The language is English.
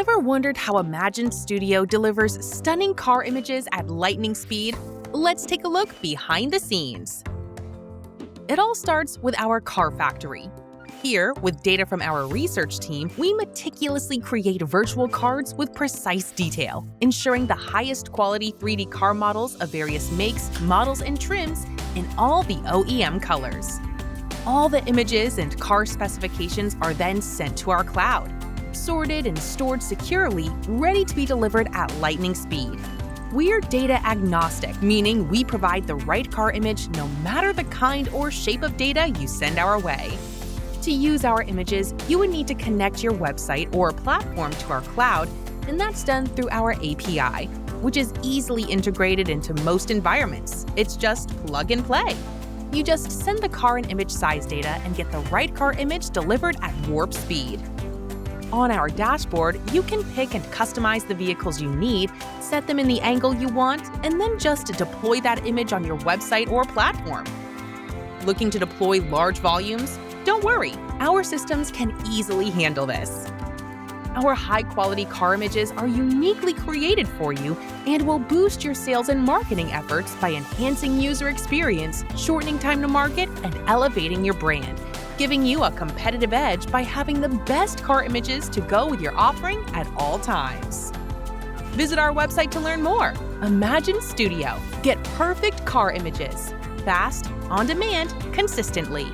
Ever wondered how IMAGIN.studio delivers stunning car images at lightning speed? Let's take a look behind the scenes. It all starts with our car factory. Here, with data from our research team, we meticulously create virtual cards with precise detail, ensuring the highest quality 3D car models of various makes, models, and trims in all the OEM colors. All the images and car specifications are then sent to our cloud, sorted and stored securely, ready to be delivered at lightning speed. We're data-agnostic, meaning we provide the right car image no matter the kind or shape of data you send our way. To use our images, you would need to connect your website or platform to our cloud, and that's done through our API, which is easily integrated into most environments. It's just plug and play. You just send the car and image size data and get the right car image delivered at warp speed. On our dashboard, you can pick and customize the vehicles you need, set them in the angle you want, and then just deploy that image on your website or platform. Looking to deploy large volumes? Don't worry, our systems can easily handle this. Our high-quality car images are uniquely created for you and will boost your sales and marketing efforts by enhancing user experience, shortening time to market, and elevating your brand, giving you a competitive edge by having the best car images to go with your offering at all times. Visit our website to learn more. IMAGIN.studio. Get perfect car images. Fast, on demand, consistently.